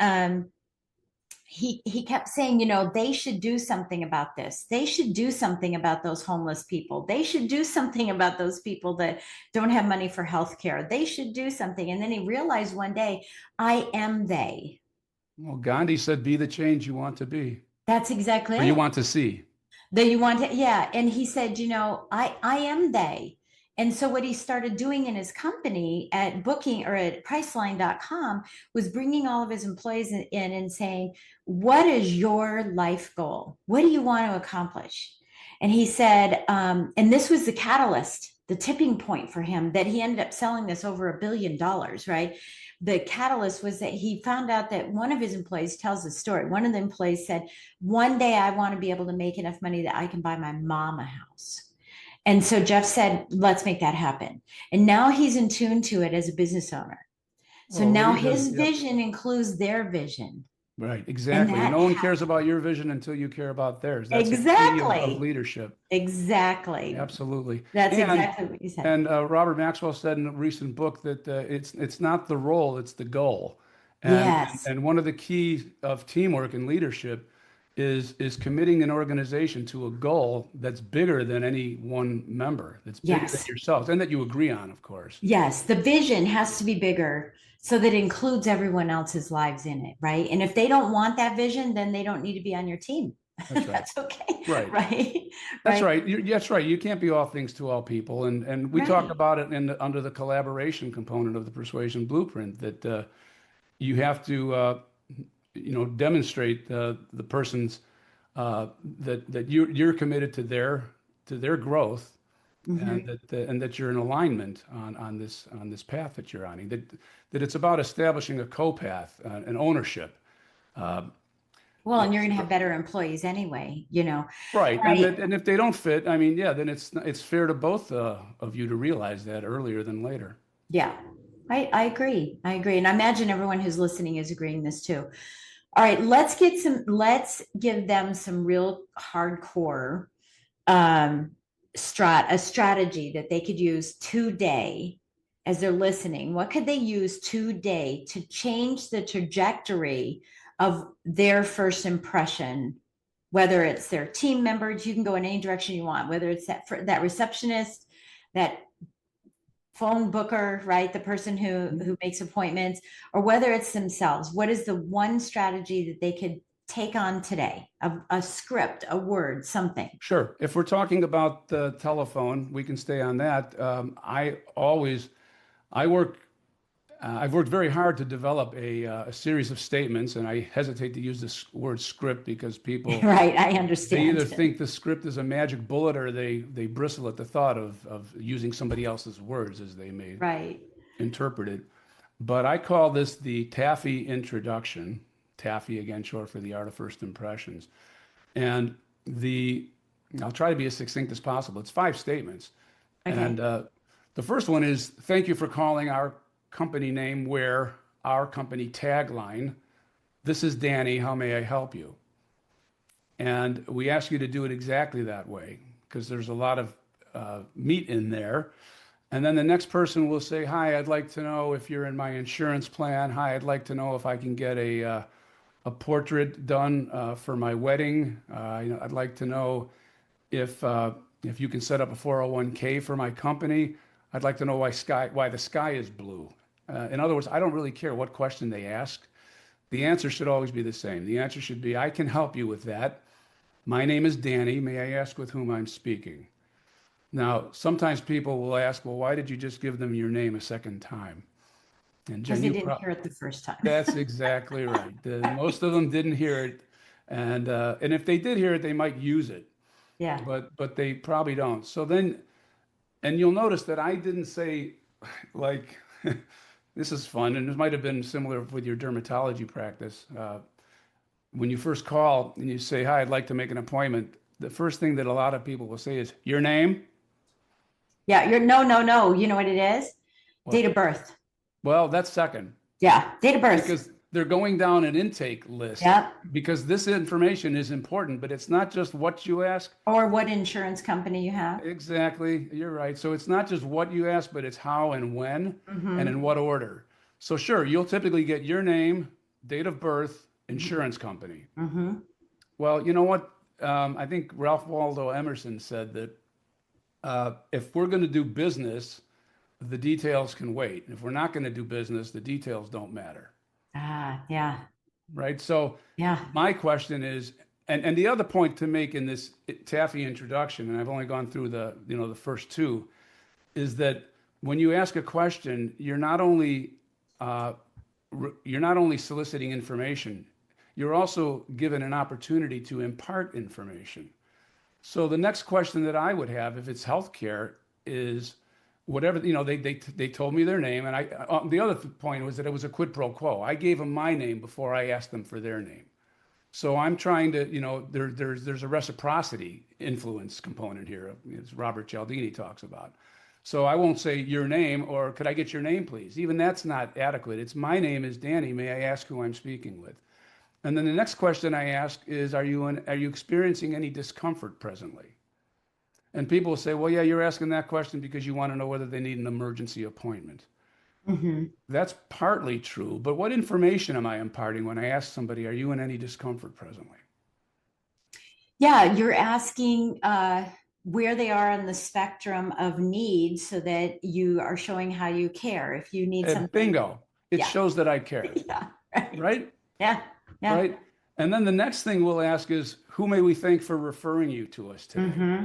A: he kept saying, you know, they should do something about this. They should do something about those homeless people. They should do something about those people that don't have money for health care. They should do something. And then he realized one day, I am they.
B: Well, Gandhi said, "Be the change you want to be,
A: That's exactly
B: or you
A: it.
B: want to see."
A: That you want to, yeah. And he said, you know, I am they. And so what he started doing in his company at Booking or at Priceline.com was bringing all of his employees in and saying, what is your life goal? What do you want to accomplish? And he said, and this was the catalyst, the tipping point for him that he ended up selling this over $1 billion, right? The catalyst was that he found out that one of his employees tells the story. One of the employees said, one day I want to be able to make enough money that I can buy my mom a house. And so Jeff said, let's make that happen. And now he's in tune to it as a business owner. So
B: Well, what
A: now
B: he does,
A: his
B: yep,
A: vision includes their vision.
B: right,
A: And
B: exactly. And
A: that
B: no one cares
A: happened.
B: about your vision until you care about theirs. That's a key of
A: Exactly.
B: leadership.
A: Exactly.
B: Absolutely.
A: That's
B: And
A: exactly what you said.
B: and Robert Maxwell said in a recent book that it's not the role, it's the goal.
A: Yes.
B: And one of the keys of teamwork and leadership is committing an organization to a goal that's bigger than any one member, that's bigger than
A: Yes.
B: yourselves, and that you agree on, of course.
A: Yes. The vision has to be bigger so that it includes everyone else's lives in it, right? And if they don't want that vision, then they don't need to be on your team.
B: That's right.
A: That's okay.
B: Right.
A: Right.
B: That's
A: Right.
B: right. That's right. You can't be all things to all people, and we talk
A: Right.
B: about it under the collaboration component of the Persuasion Blueprint that you have to you know, demonstrate the person's that you're committed to their growth, and
A: Mm-hmm.
B: that you're in alignment on this path that you're on. That it's about establishing a co-path, an ownership. Uh,
A: Well, and you're going to have better employees anyway, you know.
B: right,
A: Right.
B: and if they don't fit, I mean, yeah, then it's fair to both of you to realize that earlier than later.
A: Yeah. I agree. I agree. And I imagine everyone who's listening is agreeing this too. All right, let's give them some real hardcore a strategy that they could use today as they're listening. What could they use today to change the trajectory of their first impression? Whether it's their team members, you can go in any direction you want. Whether it's that receptionist, that phone booker, right? The person who makes appointments, or whether it's themselves. What is the one strategy that they could take on today? A script, a word, something.
B: Sure. If we're talking about the telephone, we can stay on that. I work I've worked very hard to develop a series of statements, and I hesitate to use this word script because people
A: Right, I
B: they either
A: understand.
B: think the script is a magic bullet or they bristle at the thought of using somebody else's words as they may
A: Right.
B: interpret it. But I call this the TAFI introduction. TAFI again, short for the art of first impressions. And the I'll try to be as succinct as possible. It's five statements, and
A: Okay.
B: the first one is thank you for calling our company name where our company tagline. This is Danny. How may I help you? And we ask you to do it exactly that way because there's a lot of meat in there. And then the next person will say, "Hi, I'd like to know if you're in my insurance plan. Hi, I'd like to know if I can get a portrait done for my wedding. I'd like to know if if you can set up a 401k for my company. I'd like to know why the sky is blue. In other words, I don't really care what question they ask. The answer should always be the same. The answer should be, I can help you with that. My name is Danny. May I ask with whom I'm speaking? Now, sometimes people will ask, well, why did you just give them your name a second time? And
A: Because
B: Jen,
A: they didn't hear it the first time.
B: that's exactly right. Most of them didn't hear it, and if they did hear it, they might use it,
A: Yeah.
B: but they probably don't. So then, and you'll notice that I didn't say like this is fun, and this might have been similar with your dermatology practice. When you first call and you say, "Hi, I'd like to make an appointment," the first thing that a lot of people will say is, "Your name?"
A: Yeah. You're no, no, no. You know what it is? Date
B: What?
A: of birth.
B: Well, that's second.
A: Yeah. Date of birth.
B: Because they're going down an intake list
A: Yeah.
B: because this information is important, but it's not just what you ask.
A: Or what insurance company you have.
B: Exactly, you're right. So it's not just what you ask, but it's how and when and
A: Mm-hmm.
B: in what order. So sure, you'll typically get your name, date of birth, insurance company.
A: Mm-hmm.
B: Well, you know what? I think Ralph Waldo Emerson said that if we're going to do business, the details can wait. If we're not going to do business, the details don't matter.
A: Ah, yeah.
B: Right? So
A: Yeah.
B: my question is, and the other point to make in this TAFI introduction, and I've only gone through the first two, is that when you ask a question, uh, you're not only soliciting information, you're also given an opportunity to impart information. So the next question that I would have, if it's healthcare, is whatever, they told me their name, and the other point was that it was a quid pro quo. I gave them my name before I asked them for their name. So I'm trying to, there's a reciprocity influence component here, as Robert Cialdini talks about. So I won't say your name or could I get your name, please? Even that's not adequate. It's my name is Danny. May I ask who I'm speaking with? And then the next question I ask is, are you experiencing any discomfort presently? And people will say, well, yeah, you're asking that question because you want to know whether they need an emergency appointment.
A: Mm-hmm.
B: That's partly true, but what information am I imparting when I ask somebody, are you in any discomfort presently?
A: Yeah, you're asking where they are on the spectrum of needs so that you are showing how you care. If you need something,
B: Bingo. It
A: yeah,
B: shows that I care,
A: yeah, right.
B: right?
A: Yeah, yeah.
B: Right. And then the next thing we'll ask is, who may we thank for referring you to us today?
A: Mm-hmm.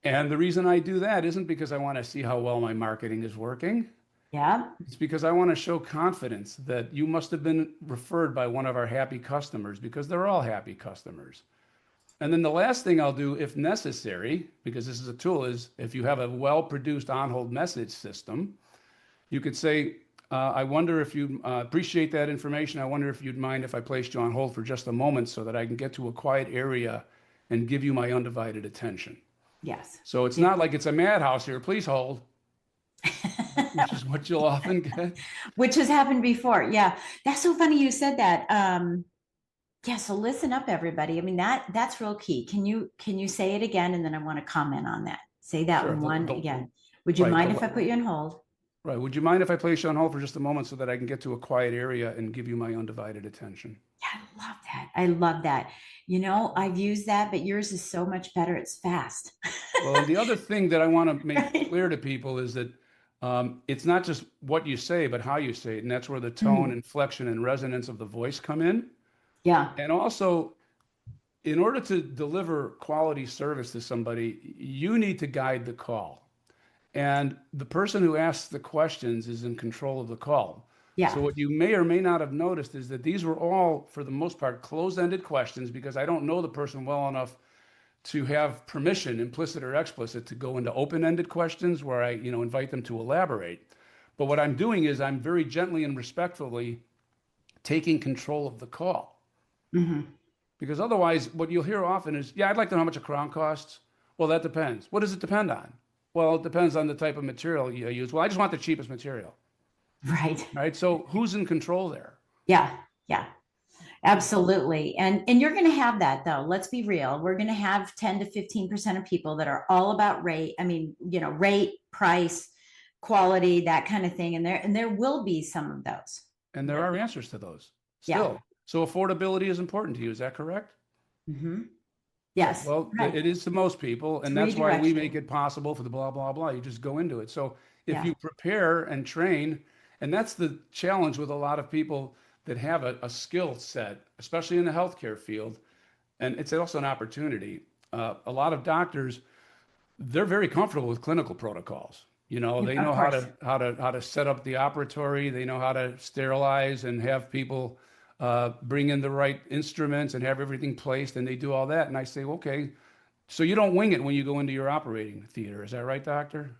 B: And the reason I do that isn't because I want to see how well my marketing is working.
A: Yeah.
B: It's because I want to show confidence that you must have been referred by one of our happy customers because they're all happy customers. And then the last thing I'll do, if necessary, because this is a tool, is if you have a well-produced on-hold message system, you could say, I wonder if you appreciate that information. I wonder if you'd mind if I placed you on hold for just a moment so that I can get to a quiet area and give you my undivided attention.
A: Yes.
B: So it's
A: Yeah.
B: not like it's a madhouse here. Please hold, which is what you'll often get.
A: Which has happened before. Yeah. That's so funny you said that. Yeah, so listen up, everybody. I mean, that's real key. Can you say it again? And then I want to comment on that. Say that
B: Sure.
A: one again. Would you
B: Right.
A: mind if I put you on hold?
B: Right. Would you mind if I place you on hold for just a moment so that I can get to a quiet area and give you my undivided attention?
A: Yeah, I love that. I love that. I've used that, but yours is so much better. It's fast.
B: Well, and the other thing that I want to make
A: Right?
B: clear to people is that it's not just what you say, but how you say it. And that's where the tone,
A: Mhm.
B: inflection, and resonance of the voice come in.
A: Yeah.
B: And also, in order to deliver quality service to somebody, you need to guide the call. And the person who asks the questions is in control of the call.
A: Yeah.
B: So, what you may or may not have noticed is that these were all, for the most part, closed ended questions because I don't know the person well enough to have permission, implicit or explicit, to go into open ended questions where I invite them to elaborate. But what I'm doing is I'm very gently and respectfully taking control of the call.
A: Hmm.
B: Because otherwise, what you'll hear often is, yeah, I'd like to know how much a crown costs. Well, that depends. What does it depend on? Well, it depends on the type of material you use. Well, I just want the cheapest material,
A: Right.
B: right? So who's in control there?
A: Yeah. Yeah. Absolutely. And you're going to have that though. Let's be real. We're going to have 10 to 15% of people that are all about rate. I mean, rate, price, quality, that kind of thing. And there will be some of those.
B: And there are answers to those
A: Yeah.
B: still. So affordability is important to you. Is that correct?
A: Hmm.
B: Yeah,
A: Yes,
B: well,
A: right.
B: it is to most people,
A: It's
B: and that's why we make
A: redirection.
B: it possible for the blah, blah, blah. You just go into it. So if
A: Yeah.
B: you prepare and train, and that's the challenge with a lot of people that have a skill set, especially in the healthcare field, and it's also an opportunity. A lot of doctors, they're very comfortable with clinical protocols. You know,
A: Yeah,
B: they
A: of
B: know
A: course.
B: how to set up the operatory. They know how to sterilize and have people bring in the right instruments and have everything placed, and they do all that. And I say, okay, so you don't wing it when you go into your operating theater, is that right, doctor?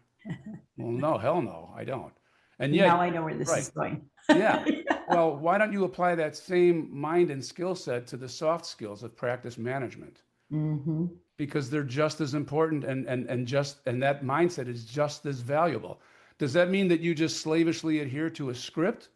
B: Well, no, hell no, I don't. And
A: Now
B: yet,
A: I know where this
B: right,
A: is going.
B: yeah. Well, why don't you apply that same mind and skill set to the soft skills of practice management?
A: Hmm.
B: Because they're just as important and that mindset is just as valuable. Does that mean that you just slavishly adhere to a script?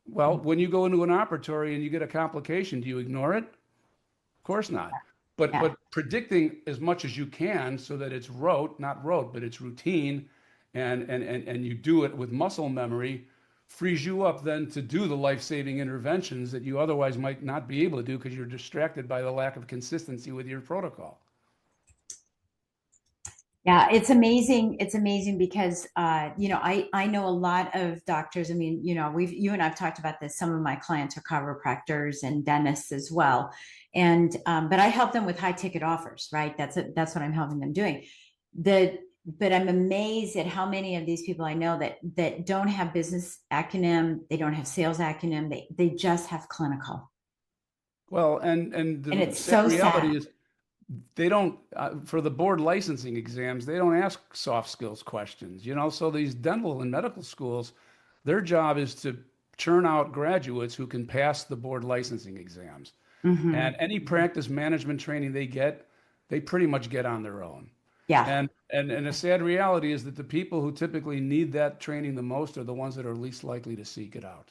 B: Well, when you go into an operatory and you get a complication, do you ignore it? Of course not.
A: Yeah.
B: But predicting as much as you can so that it's rote, not rote, but it's routine, and you do it with muscle memory, frees you up then to do the life-saving interventions that you otherwise might not be able to do because you're distracted by the lack of consistency with your protocol.
A: Yeah, it's amazing. It's amazing because I know a lot of doctors. I mean, you and I've talked about this. Some of my clients are chiropractors and dentists as well, and but I help them with high ticket offers. Right, that's what I'm helping them doing. The But I'm amazed at how many of these people I know that don't have business acumen. They don't have sales acumen. They just have clinical,
B: Well, and
A: and
B: the
A: it's
B: sad
A: so sad.
B: reality is they don't for the board licensing exams, they don't ask soft skills questions, you know. So these dental and medical schools, their job is to churn out graduates who can pass the board licensing exams. And
A: Hmm.
B: any practice management training they get, they pretty much get on their own.
A: Yeah,
B: And a sad reality is that the people who typically need that training the most are the ones that are least likely to seek it out.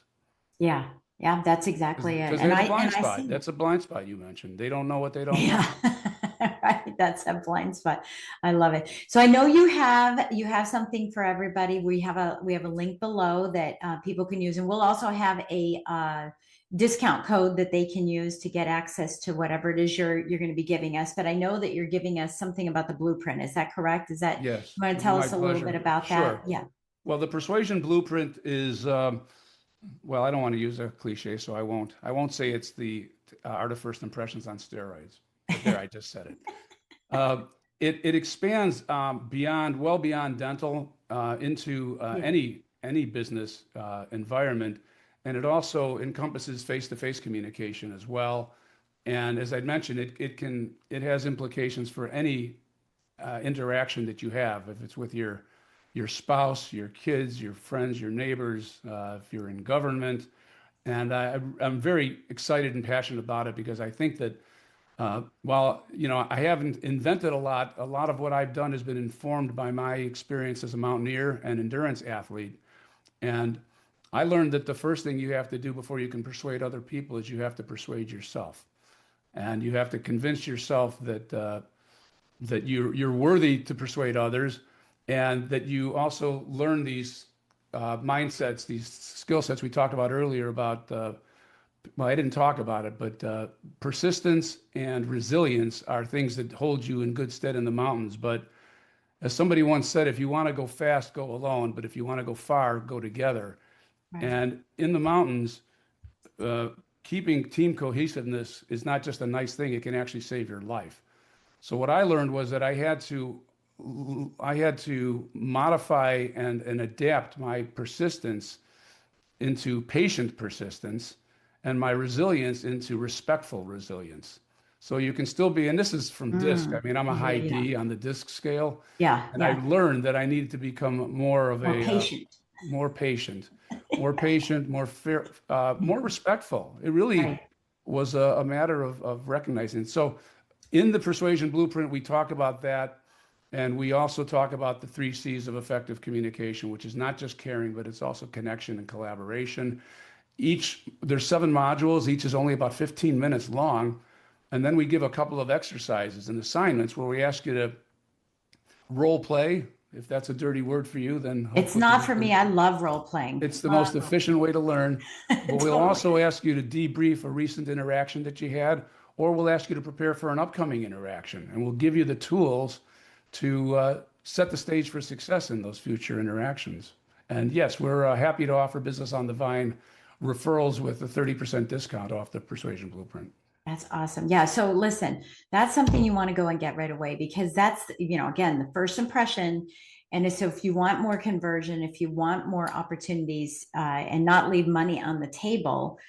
A: yeah, yeah. That's exactly it.
B: Because they
A: And
B: have a
A: I
B: blind spot.
A: see it.
B: That's a blind spot you mentioned. They don't know what they don't
A: Yeah,
B: know.
A: right. That's a blind spot. I love it. So I know you have something for everybody. We have a link below that people can use, and we'll also have a discount code that they can use to get access to whatever it is you're going to be giving us. But I know that you're giving us something about the blueprint. Is that correct?
B: Yes,
A: You want to tell
B: my
A: us a little bit
B: pleasure.
A: about that?
B: Sure.
A: Yeah.
B: Well, the persuasion blueprint is, well, I don't want to use a cliche, so I won't. I won't say it's the art of first impressions on steroids. But there, I just said it. Uh, it expands well beyond dental into
A: Yeah.
B: any business environment, and it also encompasses face-to-face communication as well. And as I mentioned, it has implications for any interaction that you have, if it's with your spouse, your kids, your friends, your neighbors, if you're in government. And I'm very excited and passionate about it because I think that while I haven't invented a lot of what I've done has been informed by my experience as a mountaineer and endurance athlete. And I learned that the first thing you have to do before you can persuade other people is you have to persuade yourself, and you have to convince yourself that you're worthy to persuade others, and that you also learn these mindsets, these skill sets we talked about earlier about. Well, I didn't talk about it, but persistence and resilience are things that hold you in good stead in the mountains. But as somebody once said, if you want to go fast, go alone. But if you want to go far, go together.
A: Right.
B: And in the mountains, uh, keeping team cohesiveness is not just a nice thing; it can actually save your life. So what I learned was that I had to modify and adapt my persistence into patient persistence and my resilience into respectful resilience. So you can still be, and this is from DISC. I
A: Mm.
B: mean, I'm a
A: Yeah.
B: high
A: Yeah.
B: D on the DISC scale,
A: Yeah.
B: and I
A: Yeah.
B: learned that I needed to become more of
A: More
B: a
A: patient.
B: more patient, more patient, more fair, more respectful. It really
A: Right.
B: was a matter of recognizing. So in the Persuasion Blueprint, we talk about that. And we also talk about the three C's of effective communication, which is not just caring, but it's also connection and collaboration. There's 7 modules, each is only about 15 minutes long. And then we give a couple of exercises and assignments where we ask you to role play If that's a dirty word for you, then
A: It's
B: hopefully
A: not for me. I love role playing.
B: it's the most efficient way to learn. But we'll
A: Totally.
B: also ask you to debrief a recent interaction that you had, or we'll ask you to prepare for an upcoming interaction, and we'll give you the tools to set the stage for success in those future interactions. And yes, we're happy to offer Business on the Vine referrals with a 30% discount off the Persuasion Blueprint.
A: That's awesome. Yeah. So listen, that's something you want to go and get right away because that's, again, the first impression. And so if you want more conversion, if you want more opportunities and not leave money on the table,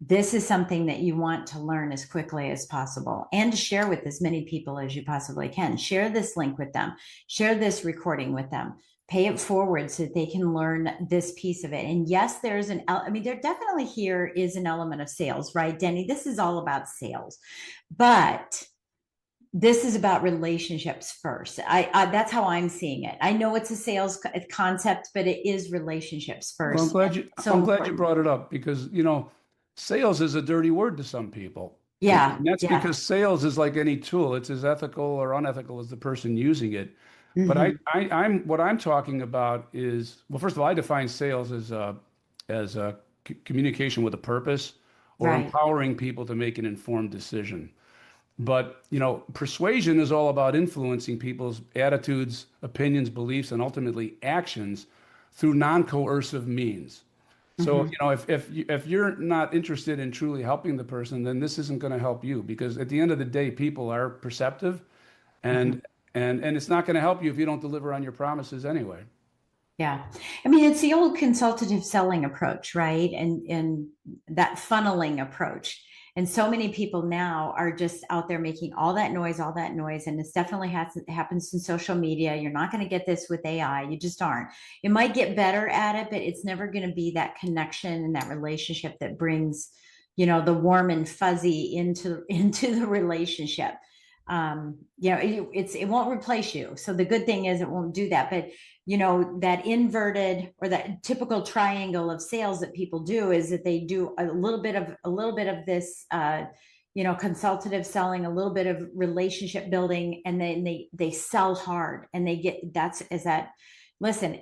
A: this is something that you want to learn as quickly as possible and to share with as many people as you possibly can. Share this link with them, share this recording with them, pay it forward so that they can learn this piece of it. And yes, there definitely here is an element of sales, right, Denny? This is all about sales, but this is about relationships first. That's how I'm seeing it. I know it's a sales concept, but it is relationships
B: Well,
A: first. So
B: I'm glad you
A: important.
B: brought it up because, sales is a dirty word to some people. And
A: Yeah.
B: that's
A: Yeah.
B: because sales is like any tool. It's as ethical or unethical as the person using it. But
A: Hmm.
B: what I'm talking about is, well, first of all, I define sales as communication with a purpose or
A: Right.
B: empowering people to make an informed decision. But, persuasion is all about influencing people's attitudes, opinions, beliefs, and ultimately actions through non-coercive means. So,
A: Hmm.
B: if you're not interested in truly helping the person, then this isn't going to help you because at the end of the day, people are perceptive
A: Hmm.
B: and and it's not going to help you if you don't deliver on your promises anyway.
A: Yeah. I mean, it's the old consultative selling approach, right? And that funneling approach. And so many people now are just out there making all that noise. And this definitely happens in social media. You're not going to get this with AI. You just aren't. It might get better at it, but it's never going to be that connection and that relationship that brings, the warm and fuzzy into the relationship. It won't replace you. So the good thing is it won't do that. But that inverted or that typical triangle of sales that people do is that they do a little bit of this consultative selling, a little bit of relationship building, and then they sell hard and they get that's is that listen.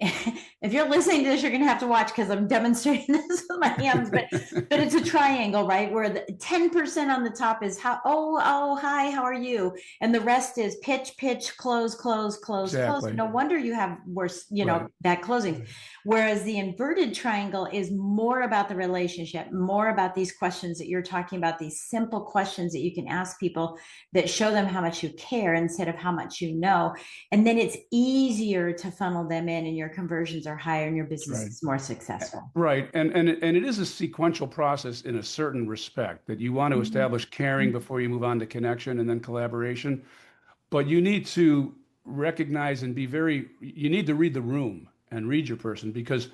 A: If you're listening to this, you're going to have to watch because I'm demonstrating this with my hands, but it's a triangle, right, where the 10% on the top is how, oh hi, how are you, and the rest is pitch, pitch, close, close, close, close.
B: Exactly.
A: No wonder you have worse,
B: Right.
A: bad closings.
B: Right.
A: Whereas the inverted triangle is more about the relationship, more about these questions that you're talking about, these simple questions that you can ask people that show them how much you care instead of how much you know. And then it's easier to funnel them in, and your conversions are higher and your
B: That's
A: business
B: right.
A: is more successful.
B: Right. And it is a sequential process in a certain respect that you want to establish caring before you move on to connection and then collaboration. But you need to recognize and you need to read the room and read your person because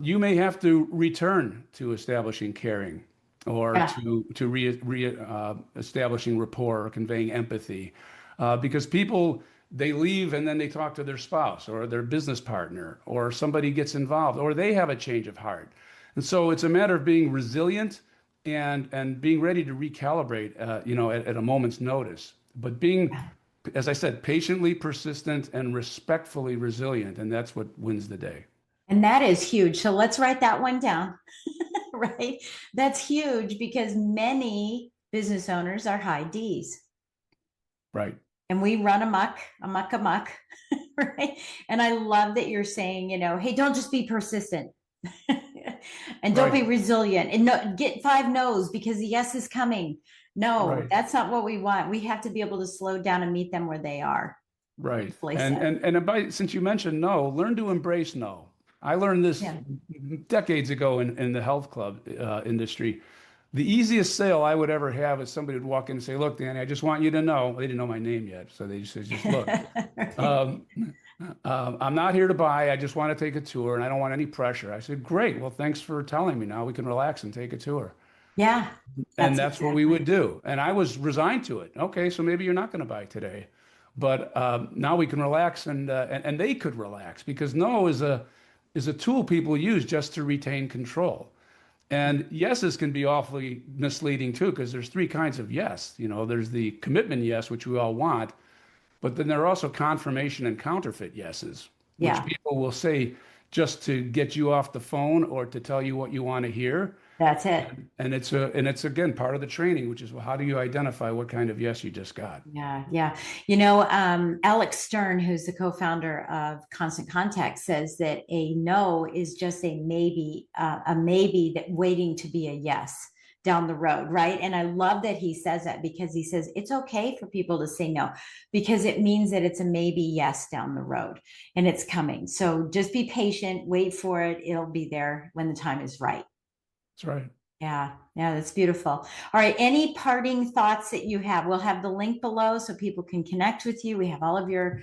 B: you may have to return to establishing caring or
A: Yeah.
B: to establishing rapport or conveying empathy, because people they leave and then they talk to their spouse or their business partner or somebody gets involved or they have a change of heart, and so it's a matter of being resilient and being ready to recalibrate, at a moment's notice, but being, as I said, patiently persistent and respectfully resilient, and that's what wins the day.
A: And that is huge. So let's write that one down, right? That's huge because many business owners are high D's
B: Right.
A: and we run amok, right? And I love that you're saying, hey, don't just be persistent and don't
B: Right.
A: be resilient and get 5 no's because the yes is coming. No,
B: Right.
A: that's not what we want. We have to be able to slow down and meet them where they are.
B: Right.
A: Beautifully
B: And
A: said.
B: and and by, since you mentioned no, learn to embrace no. I learned this
A: Yeah.
B: decades ago in the health club industry. The easiest sale I would ever have is somebody would walk in and say, "Look, Danny, I just want you to know." They didn't know my name yet, so they just said, "Just look, um, I'm not here to buy. I just want to take a tour, and I don't want any pressure." I said, "Great. Well, thanks for telling me. Now we can relax and take a tour."
A: Yeah,
B: And
A: that's
B: that's what we
A: exactly.
B: would do. And I was resigned to it. Okay, so maybe you're not going to buy today, but now we can relax, and they could relax because no is a tool people use just to retain control. And yeses can be awfully misleading too because there's three kinds of yes. There's the commitment yes, which we all want, But then there are also confirmation and counterfeit yeses, which
A: Yeah,
B: people will say just to get you off the phone or to tell you what you want to hear.
A: that's it.
B: And it's again part of the training, which is, well, how do you identify what kind of yes you just got?
A: Yeah, yeah. Alex Stern, who's the co-founder of Constant Contact, says that a no is just a maybe that waiting to be a yes down the road, right? And I love that he says that, because he says it's okay for people to say no, because it means that it's a maybe yes down the road and it's coming. So just be patient, wait for it. It'll be there when the time is right.
B: That's right.
A: Yeah, yeah, that's beautiful. All right, any parting thoughts that you have? We'll have the link below so people can connect with you. We have all of your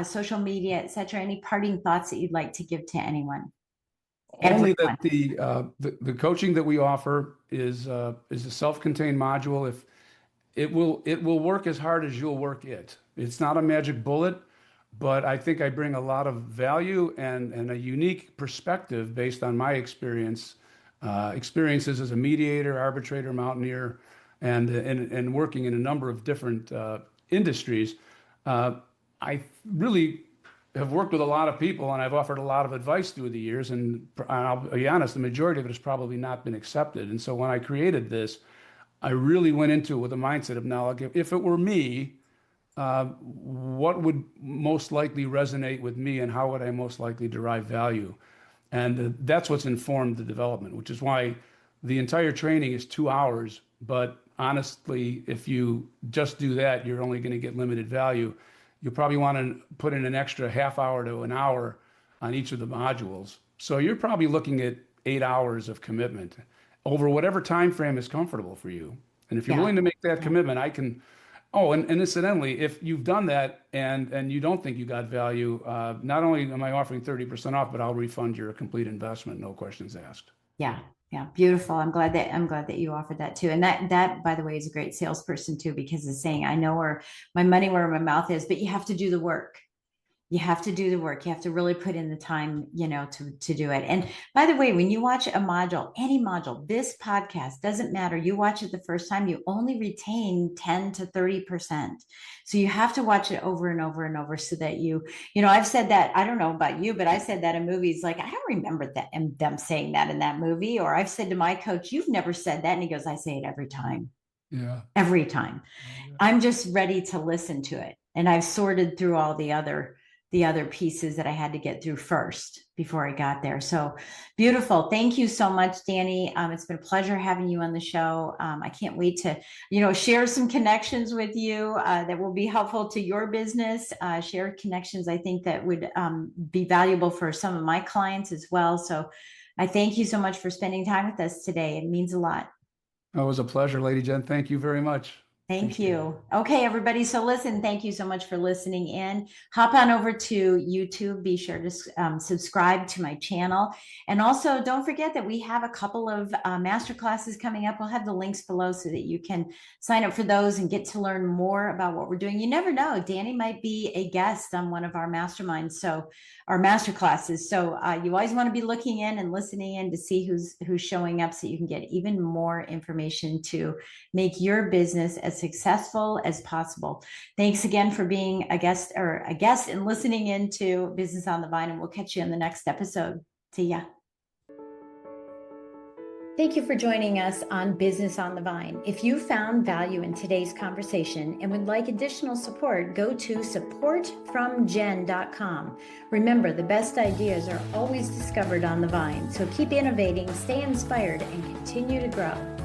A: social media, etc. Any parting thoughts that you'd like to give to anyone?
B: Only
A: Everyone.
B: that the coaching that we offer is a self-contained module. If it will work as hard as you'll work it. It's not a magic bullet, but I think I bring a lot of value and a unique perspective based on my experiences as a mediator, arbitrator, mountaineer, and working in a number of different industries. I really have worked with a lot of people, and I've offered a lot of advice through the years. And I'll be honest, the majority of it has probably not been accepted. And so when I created this, I really went into it with a mindset of, now, like, if it were me, what would most likely resonate with me, and how would I most likely derive value? And that's what's informed the development, which is why the entire training is 2 hours. But honestly, if you just do that, you're only going to get limited value. You probably want to put in an extra half hour to an hour on each of the modules. So you're probably looking at 8 hours of commitment over whatever time frame is comfortable for you. And if you're
A: Yeah.
B: willing to make that
A: Yeah.
B: commitment, I can. Oh, and incidentally, if you've done that and you don't think you got value, not only am I offering 30% off, but I'll refund your complete investment, no questions asked.
A: Yeah. Yeah. Beautiful. I'm glad that you offered that too. And that by the way is a great salesperson too, because it's saying, I know where my money, where my mouth is, but you have to do the work. You have to do the work. You have to really put in the time, to do it. And by the way, when you watch a module, any module, this podcast doesn't matter. You watch it the first time, you only retain 10 to 30%. So you have to watch it over and over and over so that I've said that, I don't know about you, but I said that in movies, like, I don't remember that and them saying that in that movie. Or I've said to my coach, you've never said that. And he goes, I say it every time,
B: Yeah.
A: every time.
B: Yeah.
A: I'm just ready to listen to it. And I've sorted through all the other pieces that I had to get through first before I got there. So beautiful. Thank you so much, Danny. It's been a pleasure having you on the show. I can't wait to, share some connections with you that will be helpful to your business. Share connections I think that would be valuable for some of my clients as well. So I thank you so much for spending time with us today. It means a lot.
B: Oh, it was a pleasure, Lady Jen. Thank you very much.
A: Thank
B: Appreciate it.
A: you. Okay, everybody. So listen, thank you so much for listening in. Hop on over to YouTube. Be sure to subscribe to my channel. And also don't forget that we have a couple of master classes coming up. We'll have the links below so that you can sign up for those and get to learn more about what we're doing. You never know. Danny might be a guest on one of our masterminds. So our master classes. So you always want to be looking in and listening in to see who's showing up so you can get even more information to make your business as successful as possible. Thanks again for being a guest and listening into Business on the Vine, and we'll catch you in the next episode. See ya. Thank you for joining us on Business on the Vine. If you found value in today's conversation and would like additional support, go to supportfromjen.com. Remember, the best ideas are always discovered on the vine. So keep innovating, stay inspired, and continue to grow.